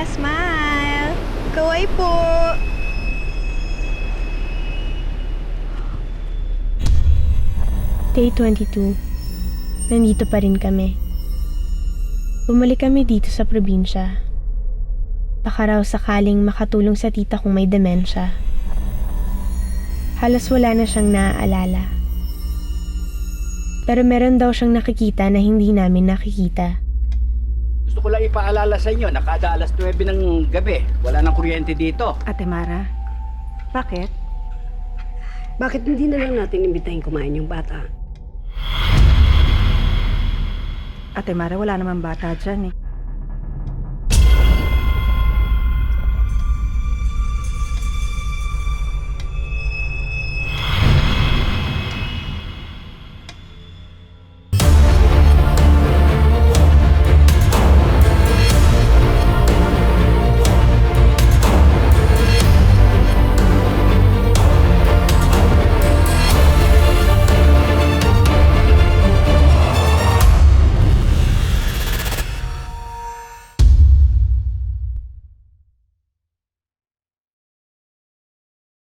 Smile! Kaway po! Day 22. Nandito pa rin kami. Bumalik kami dito sa probinsya. Baka raw sakaling makatulong sa tita kung may demensya. Halos wala na siyang naaalala. Pero meron daw siyang nakikita na hindi namin nakikita. Gusto ko lang ipaalala sa inyo na kada alas 9 ng gabi, wala nang kuryente dito. Ate Mara, bakit? Bakit hindi na lang natin imbitahin kumain yung bata? Ate Mara, wala naman bata dyan eh.